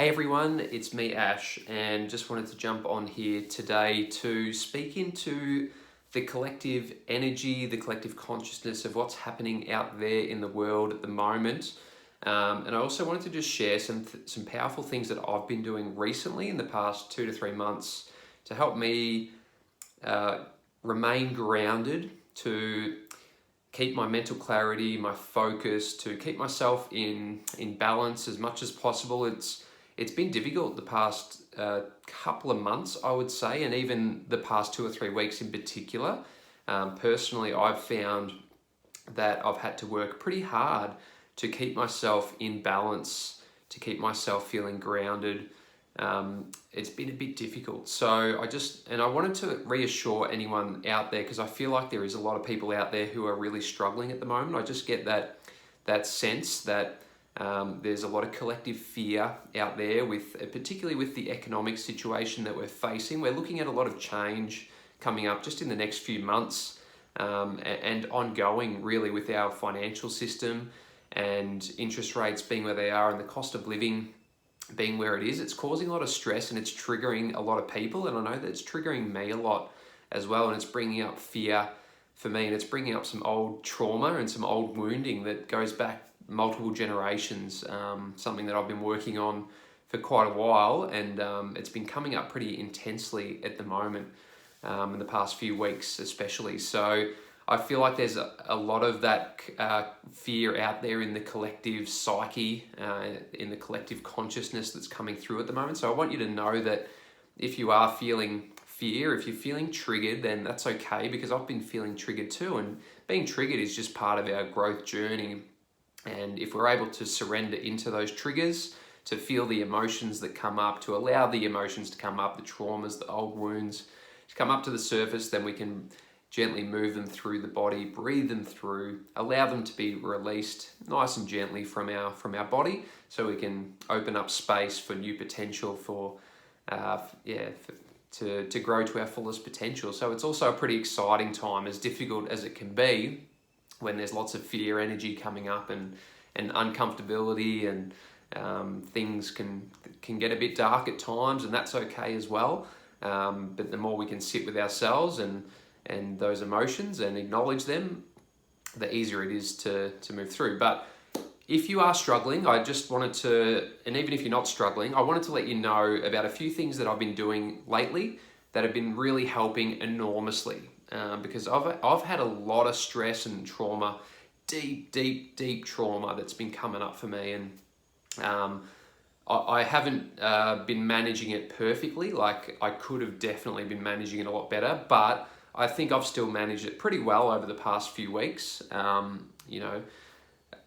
Hey everyone, it's me Ash, and just wanted to jump on here today to speak into the collective energy, the collective consciousness of what's happening out there in the world at the moment. And I also wanted to just share some powerful things that I've been doing recently in the past 2 to 3 months to help me remain grounded, to keep my mental clarity, my focus, to keep myself in balance as much as possible. It's been difficult the past couple of months, I would say, and even the past 2 or 3 weeks in particular. Personally, I've found that I've had to work pretty hard to keep myself in balance, to keep myself feeling grounded. It's been a bit difficult. So I wanted to reassure anyone out there, because I feel like there is a lot of people out there who are really struggling at the moment. I just get that sense that there's a lot of collective fear out there, particularly with the economic situation that we're facing. We're looking at a lot of change coming up just in the next few months, and ongoing really, with our financial system and interest rates being where they are and the cost of living being where it is. It's causing a lot of stress and it's triggering a lot of people, and I know that it's triggering me a lot as well, and it's bringing up fear for me, and it's bringing up some old trauma and some old wounding that goes back multiple generations, something that I've been working on for quite a while, and it's been coming up pretty intensely at the moment, in the past few weeks especially. So I feel like there's a lot of that fear out there in the collective psyche, in the collective consciousness that's coming through at the moment. So I want you to know that if you are feeling fear, if you're feeling triggered, then that's okay, because I've been feeling triggered too. And being triggered is just part of our growth journey. And if we're able to surrender into those triggers, to feel the emotions that come up, to allow the emotions to come up, the traumas, the old wounds to come up to the surface, then we can gently move them through the body, breathe them through, allow them to be released nice and gently from our body, so we can open up space for new potential, to grow to our fullest potential. So it's also a pretty exciting time, as difficult as it can be, when there's lots of fear energy coming up and uncomfortability, and things can get a bit dark at times, and that's okay as well. But the more we can sit with ourselves and those emotions and acknowledge them, the easier it is to move through. But if you are struggling, I just wanted to, and even if you're not struggling, I wanted to let you know about a few things that I've been doing lately that have been really helping enormously. Because I've had a lot of stress and trauma, deep trauma that's been coming up for me, and I haven't been managing it perfectly. Like, I could have definitely been managing it a lot better, but I think I've still managed it pretty well over the past few weeks.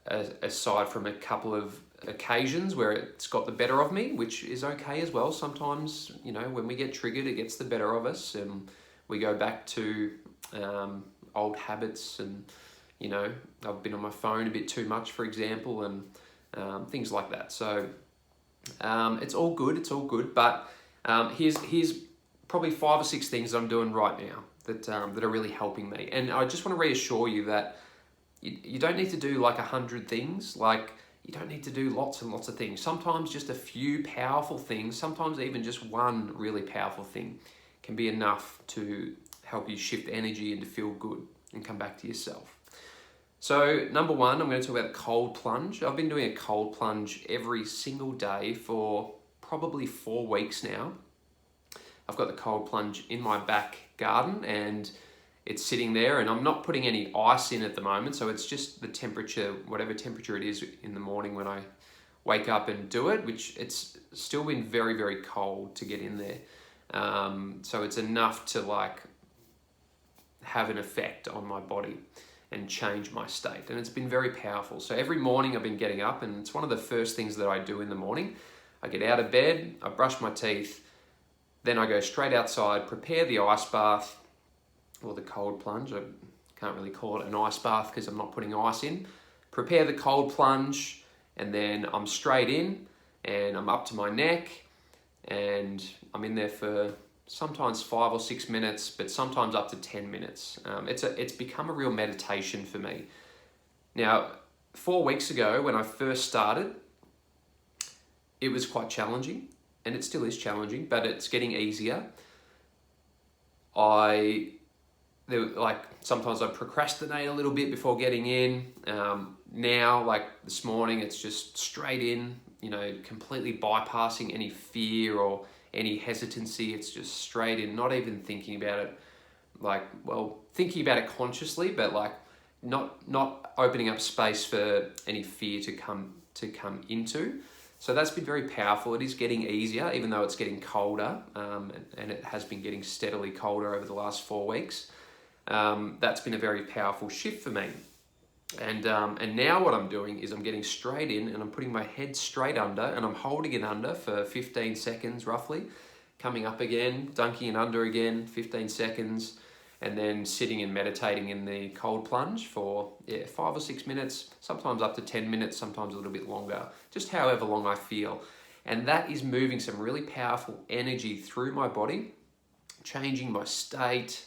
Aside from a couple of occasions where it's got the better of me, which is okay as well. Sometimes, when we get triggered, it gets the better of us, and we go back to old habits, and I've been on my phone a bit too much, for example, and things like that. So it's all good. But here's probably 5 or 6 things that I'm doing right now that are really helping me. And I just want to reassure you that you don't need to do like 100 things. Like, you don't need to do lots and lots of things. Sometimes just a few powerful things, sometimes even just one really powerful thing, can be enough to help you shift energy and to feel good and come back to yourself. So number one, I'm going to talk about cold plunge. I've been doing a cold plunge every single day for probably 4 weeks now. I've got the cold plunge in my back garden, and it's sitting there, and I'm not putting any ice in at the moment. So it's just the temperature, whatever temperature it is in the morning when I wake up and do it, which it's still been very, very cold to get in there. So it's enough to like have an effect on my body and change my state. And it's been very powerful. So every morning I've been getting up, and it's one of the first things that I do in the morning. I get out of bed, I brush my teeth, then I go straight outside, prepare the ice bath or the cold plunge. I can't really call it an ice bath because I'm not putting ice in. Prepare the cold plunge, and then I'm straight in, and I'm up to my neck, and I'm in there for sometimes 5 or 6 minutes, but sometimes up to 10 minutes. It's become a real meditation for me. Now, 4 weeks ago when I first started, it was quite challenging, and it still is challenging, but it's getting easier. Like sometimes I procrastinate a little bit before getting in. Now, like this morning, it's just straight in, completely bypassing any fear or any hesitancy. It's just straight in, not even thinking about it, thinking about it consciously, but like not opening up space for any fear to come into. So that's been very powerful. It is getting easier, even though it's getting colder, and it has been getting steadily colder over the last 4 weeks. That's been a very powerful shift for me. And now what I'm doing is I'm getting straight in and I'm putting my head straight under and I'm holding it under for 15 seconds roughly, coming up again, dunking it under again, 15 seconds, and then sitting and meditating in the cold plunge for 5 or 6 minutes, sometimes up to 10 minutes, sometimes a little bit longer, just however long I feel. And that is moving some really powerful energy through my body, changing my state.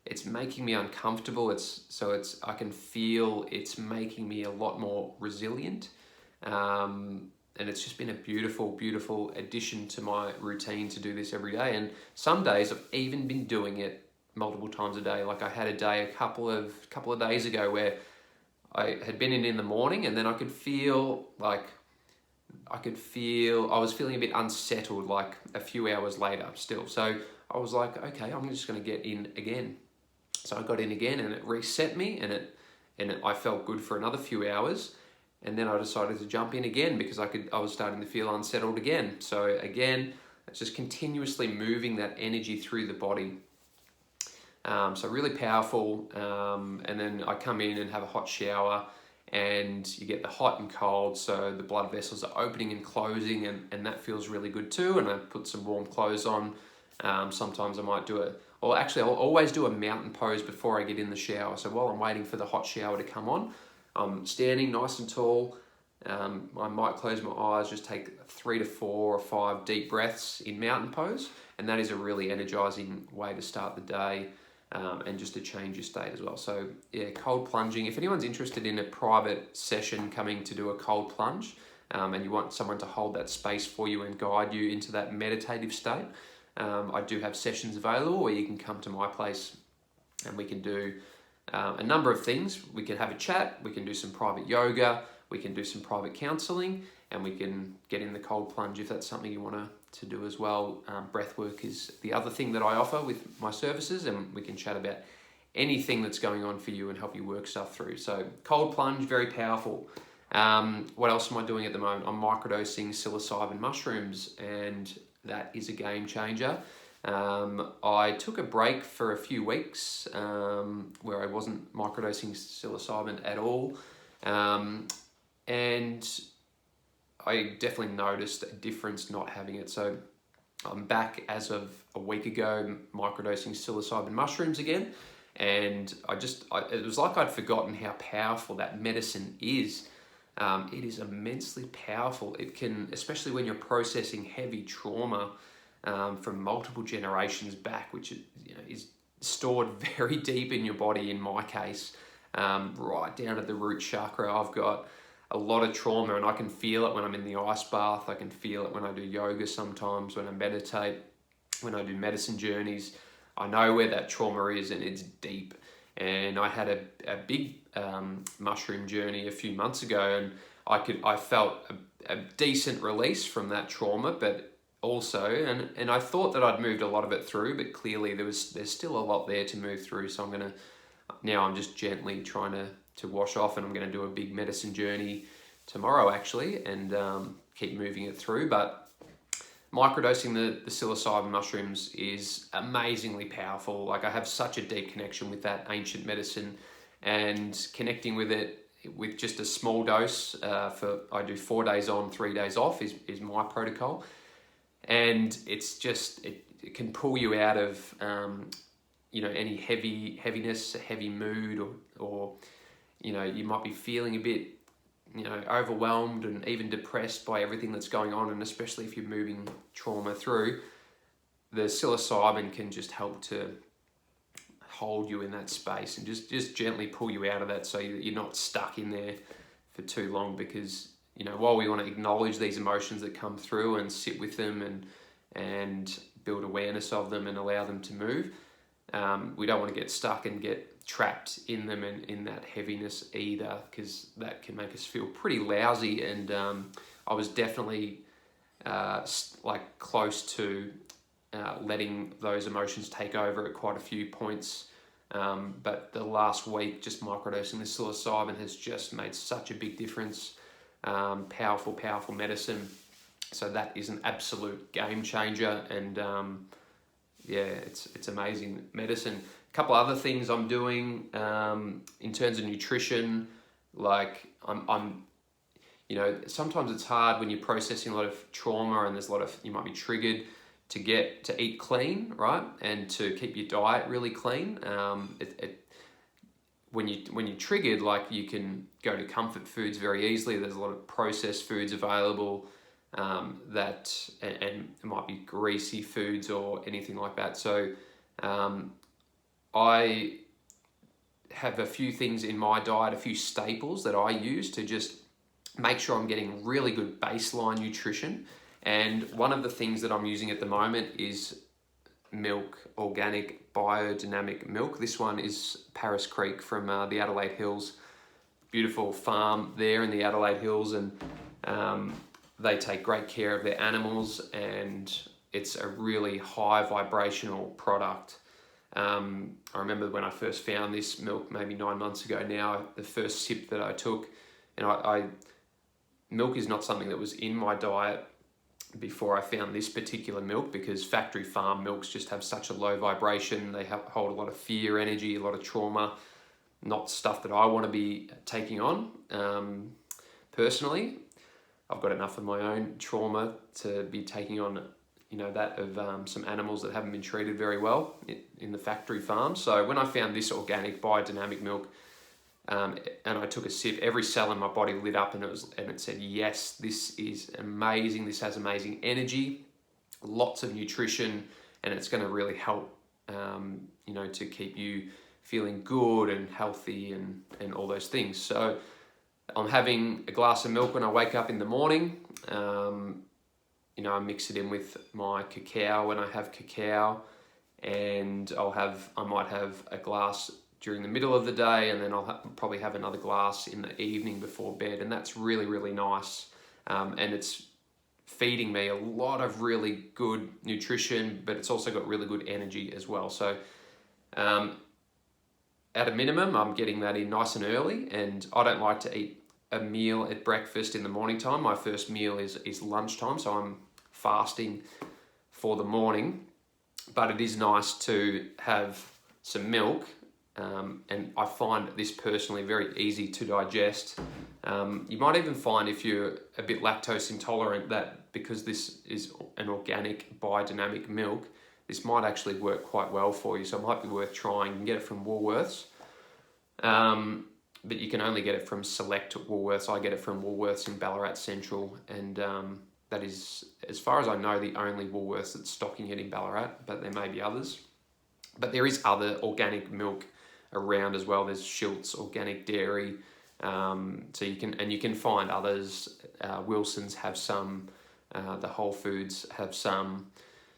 It's making me uncomfortable. I can feel it's making me a lot more resilient. And it's just been a beautiful, beautiful addition to my routine to do this every day. And some days I've even been doing it multiple times a day. Like I had a day a couple of days ago where I had been in the morning, and then I was feeling a bit unsettled like a few hours later still. So I was like, okay, I'm just going to get in again. So I got in again, and it reset me, and I felt good for another few hours. And then I decided to jump in again because I was starting to feel unsettled again. So again, it's just continuously moving that energy through the body. So really powerful. And then I come in and have a hot shower, and you get the hot and cold. So the blood vessels are opening and closing, and that feels really good too. And I put some warm clothes on. Sometimes I might I'll always do a mountain pose before I get in the shower. So while I'm waiting for the hot shower to come on, I'm standing nice and tall. I might close my eyes, just take 3 to 4 or 5 deep breaths in mountain pose. And that is a really energizing way to start the day, and just to change your state as well. So yeah, cold plunging. If anyone's interested in a private session coming to do a cold plunge, and you want someone to hold that space for you and guide you into that meditative state, I do have sessions available where you can come to my place and we can do a number of things. We can have a chat, we can do some private yoga, we can do some private counselling, and we can get in the cold plunge if that's something you want to do as well. Breath work is the other thing that I offer with my services, and we can chat about anything that's going on for you and help you work stuff through. So cold plunge, very powerful. What else am I doing at the moment? I'm microdosing psilocybin mushrooms, and that is a game changer. I took a break for a few weeks where I wasn't microdosing psilocybin at all. And I definitely noticed a difference not having it. So I'm back as of a week ago microdosing psilocybin mushrooms again. And it was like I'd forgotten how powerful that medicine is. It is immensely powerful. It can, especially when you're processing heavy trauma from multiple generations back, which is stored very deep in your body. In my case, right down at the root chakra, I've got a lot of trauma, and I can feel it when I'm in the ice bath. I can feel it when I do yoga sometimes, when I meditate, when I do medicine journeys. I know where that trauma is, and it's deep. And I had a big mushroom journey a few months ago, and I felt a decent release from that trauma, but also, and I thought that I'd moved a lot of it through, but clearly there's still a lot there to move through. So I'm just gently trying to wash off, and I'm going to do a big medicine journey tomorrow actually, and keep moving it through. But microdosing the psilocybin mushrooms is amazingly powerful. Like, I have such a deep connection with that ancient medicine, and connecting with it with just a small dose I do 4 days on, 3 days off is my protocol. And it's just, it can pull you out of, any heaviness, a heavy mood, or you might be feeling a bit, overwhelmed and even depressed by everything that's going on. And especially if you're moving trauma through, the psilocybin can just help to hold you in that space and just gently pull you out of that, so that you're not stuck in there for too long, because while we want to acknowledge these emotions that come through and sit with them and build awareness of them and allow them to move, we don't want to get stuck and get trapped in them and in that heaviness either, because that can make us feel pretty lousy. And I was definitely close to letting those emotions take over at quite a few points. But the last week, just microdosing the psilocybin has just made such a big difference. Powerful medicine. So that is an absolute game changer. And it's amazing medicine. A couple other things I'm doing in terms of nutrition, like I'm sometimes it's hard when you're processing a lot of trauma and there's you might be triggered to eat clean, right? And to keep your diet really clean. When you're triggered, like, you can go to comfort foods very easily. There's a lot of processed foods available and it might be greasy foods or anything like that. So I have a few things in my diet, a few staples that I use to just make sure I'm getting really good baseline nutrition. And one of the things that I'm using at the moment is milk, organic biodynamic milk. This one is Paris Creek from the Adelaide Hills. Beautiful farm there in the Adelaide Hills, and they take great care of their animals, and it's a really high vibrational product. I remember when I first found this milk maybe 9 months ago now, the first sip that I took, and milk is not something that was in my diet before I found this particular milk, because factory farm milks just have such a low vibration. They hold a lot of fear energy, a lot of trauma, not stuff that I want to be taking on. Personally, I've got enough of my own trauma to be taking on, that of some animals that haven't been treated very well in the factory farm. So when I found this organic biodynamic milk, and I took a sip, every cell in my body lit up, and it said, yes, this is amazing. This has amazing energy, lots of nutrition, and it's going to really help, to keep you feeling good and healthy and all those things. So I'm having a glass of milk when I wake up in the morning. I mix it in with my cacao when I have cacao, and I might have a glass during the middle of the day, and then I'll probably have another glass in the evening before bed, and that's really, really nice. And it's feeding me a lot of really good nutrition, but it's also got really good energy as well. So at a minimum, I'm getting that in nice and early, and I don't like to eat a meal at breakfast in the morning time. My first meal is lunchtime, so I'm fasting for the morning, but it is nice to have some milk. And I find this personally very easy to digest. You might even find, if you're a bit lactose intolerant, that because this is an organic biodynamic milk, this might actually work quite well for you. So it might be worth trying. You can get it from Woolworths, but you can only get it from select Woolworths. I get it from Woolworths in Ballarat Central, and that is, as far as I know, the only Woolworths that's stocking it in Ballarat, but there may be others. But there is other organic milk around as well. There's Schiltz Organic Dairy, so you can find others. Wilson's have some, the Whole Foods have some,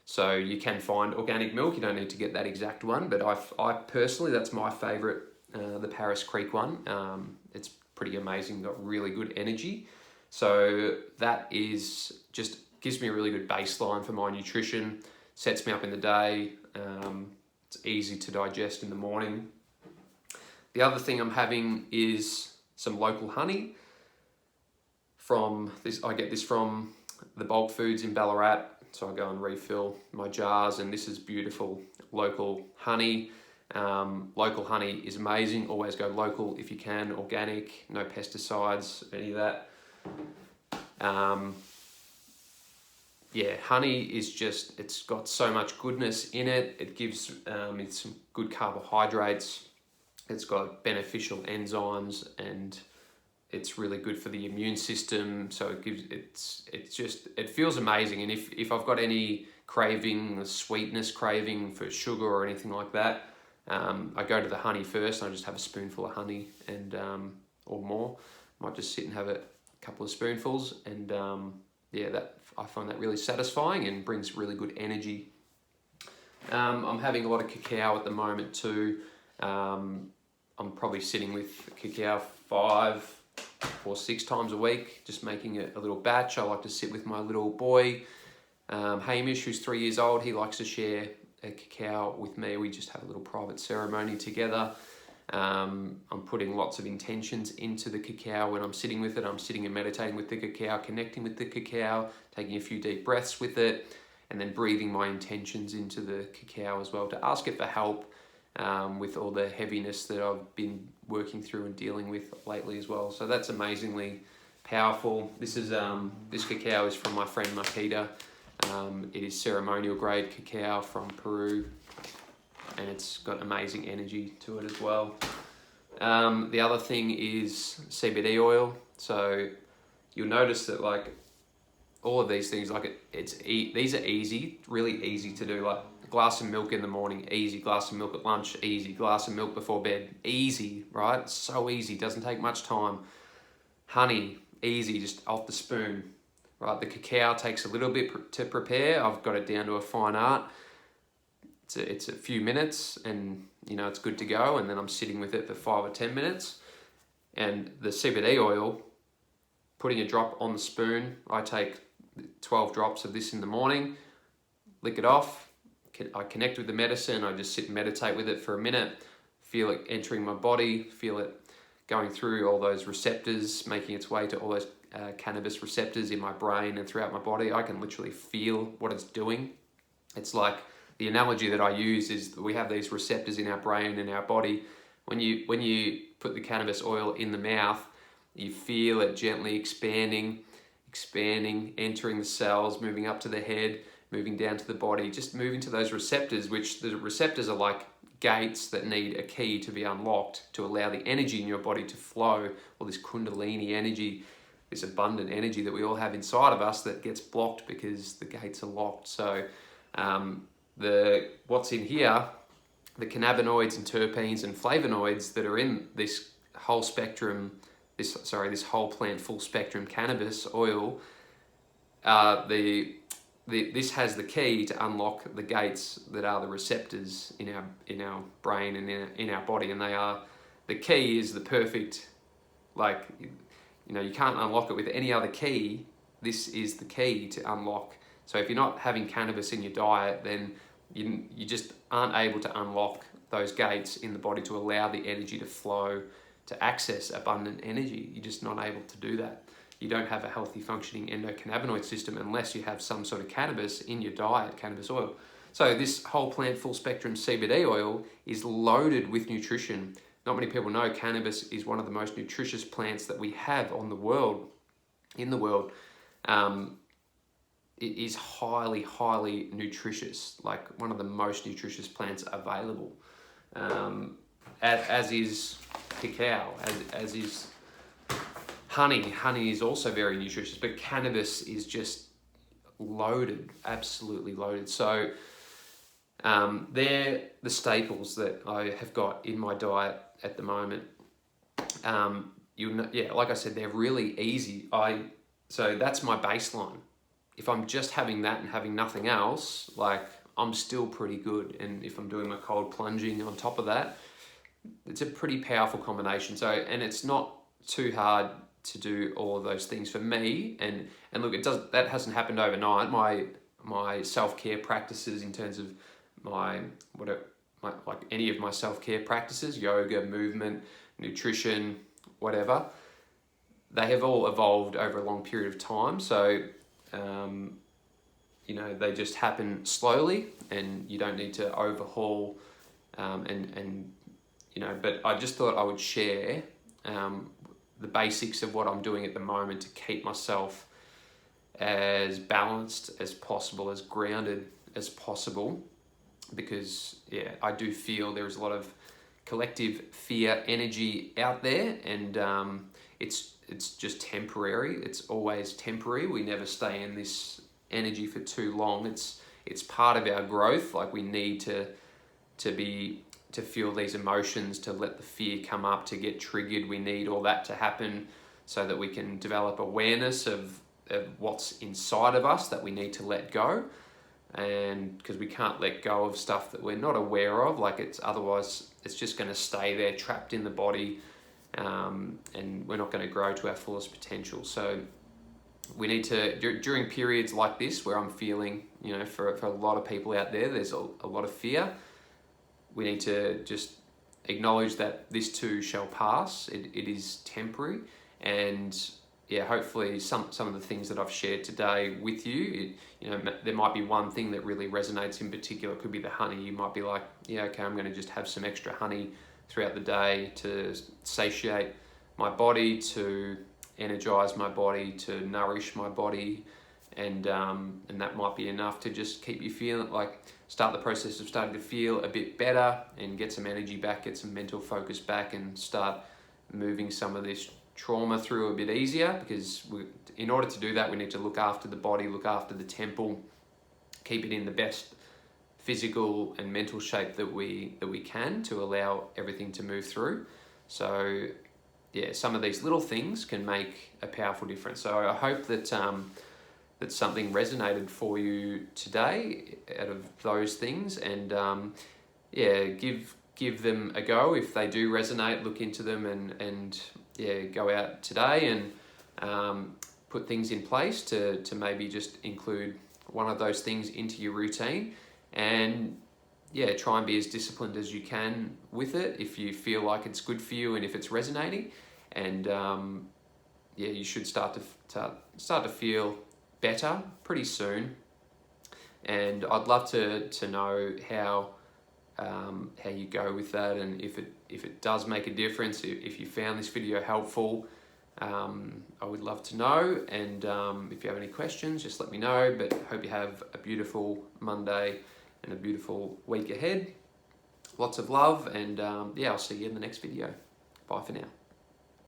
so you can find organic milk. You don't need to get that exact one, but I personally, that's my favourite, the Paris Creek one. It's pretty amazing, got really good energy, so that is just gives me a really good baseline for my nutrition, sets me up in the day. It's easy to digest in the morning. The other thing I'm having is some local honey from this. I get this from the Bulk Foods in Ballarat. So I go and refill my jars, and this is beautiful local honey. Local honey is amazing. Always go local if you can, organic, no pesticides, any of that. Honey is just, it's got so much goodness in it. It gives it's some good carbohydrates. It's got beneficial enzymes, and it's really good for the immune system. So it feels amazing. And if I've got any craving, a sweetness craving for sugar or anything like that, I go to the honey first, and I just have a spoonful of honey and or more. Might just sit and have a couple of spoonfuls, and yeah, that I find that really satisfying and brings really good energy. I'm having a lot of cacao at the moment too. I'm probably sitting with cacao 5 or 6 times a week, just making a little batch. I like to sit with my little boy, Hamish, who's 3 years old. He likes to share a cacao with me. We just have a little private ceremony together. I'm putting lots of intentions into the cacao when I'm sitting with it. I'm sitting and meditating with the cacao, connecting with the cacao, taking a few deep breaths with it, and then breathing my intentions into the cacao as well to ask it for help with all the heaviness that I've been working through and dealing with lately as well. So that's amazingly powerful. This cacao is from my friend Makita. It is ceremonial grade cacao from Peru, and it's got amazing energy to it as well. The other thing is CBD oil. So you'll notice that like all of these things, like these are easy, really easy to do. Like a glass of milk in the morning, easy. Glass of milk at lunch, easy. Glass of milk before bed, easy, right? It's so easy, doesn't take much time. Honey, easy, just off the spoon, right? The cacao takes a little bit to prepare. I've got it down to a fine art. It's a few minutes, and you know it's good to go, and then I'm sitting with it for 5 or 10 minutes. And the CBD oil, putting a drop on the spoon, I take 12 drops of this in the morning, lick it off, I connect with the medicine, I just sit and meditate with it for a minute, feel it entering my body, feel it going through all those receptors, making its way to all those cannabis receptors in my brain and throughout my body. I can literally feel what it's doing. It's like, the analogy that I use is that we have these receptors in our brain and our body. When you put the cannabis oil in the mouth, you feel it gently expanding, entering the cells, moving up to the head, moving down to the body, just moving to those receptors, which the receptors are like gates that need a key to be unlocked to allow the energy in your body to flow, or this kundalini energy, this abundant energy that we all have inside of us that gets blocked because the gates are locked. So what's in here, the cannabinoids and terpenes and flavonoids that are in this whole spectrum, this whole plant full spectrum cannabis oil, this has the key to unlock the gates that are the receptors in our brain and in our body, and the key is the perfect, like, you know, you can't unlock it with any other key. This is the key to unlock. So if you're not having cannabis in your diet, then you just aren't able to unlock those gates in the body to allow the energy to flow, to access abundant energy. You're just not able to do that. You don't have a healthy functioning endocannabinoid system unless you have some sort of cannabis in your diet, cannabis oil. So this whole plant full spectrum CBD oil is loaded with nutrition. Not many people know cannabis is one of the most nutritious plants that we have in the world. It is highly, highly nutritious, like one of the most nutritious plants available, as is cacao, as is honey. Honey is also very nutritious, but cannabis is just loaded, absolutely loaded. So they're the staples that I have got in my diet at the moment. Like I said, they're really easy. So that's my baseline. If I'm just having that and having nothing else, like, I'm still pretty good. And if I'm doing my cold plunging on top of that, it's a pretty powerful combination. So, and it's not too hard to do all of those things for me. And look, that hasn't happened overnight. My self-care practices in terms of like any of my self-care practices, yoga, movement, nutrition, whatever, they have all evolved over a long period of time. So, you know, they just happen slowly, and you don't need to overhaul, and you know, but I just thought I would share the basics of what I'm doing at the moment to keep myself as balanced as possible, as grounded as possible, because I do feel there's a lot of collective fear energy out there, and it's just temporary. It's always temporary. We never stay in this energy for too long. It's part of our growth. Like, we need to feel these emotions, to let the fear come up, to get triggered. We need all that to happen so that we can develop awareness of what's inside of us that we need to let go. And because we can't let go of stuff that we're not aware of, like otherwise it's just going to stay there trapped in the body, and we're not going to grow to our fullest potential. So we need to, during periods like this where I'm feeling, for a lot of people out there, there's a lot of fear, we need to just acknowledge that this too shall pass. It is temporary. And yeah, hopefully some of the things that I've shared today with you, there might be one thing that really resonates in particular. It could be the honey. You might be like, yeah, okay, I'm going to just have some extra honey throughout the day to satiate my body, to energize my body, to nourish my body, and that might be enough to just keep you feeling like, start the process of starting to feel a bit better and get some energy back, get some mental focus back, and start moving some of this trauma through a bit easier. Because in order to do that, we need to look after the body, look after the temple, keep it in the best physical and mental shape that we can, to allow everything to move through. So yeah, some of these little things can make a powerful difference. So I hope that that something resonated for you today out of those things, and yeah, give them a go. If they do resonate, look into them, and yeah, go out today and put things in place to maybe just include one of those things into your routine, and yeah, try and be as disciplined as you can with it if you feel like it's good for you and if it's resonating. And yeah, you should start to feel better pretty soon. And I'd love to know how you go with that, and if it does make a difference, if you found this video helpful, I would love to know. And if you have any questions, just let me know. But I hope you have a beautiful Monday and a beautiful week ahead. Lots of love, and yeah, I'll see you in the next video. Bye for now.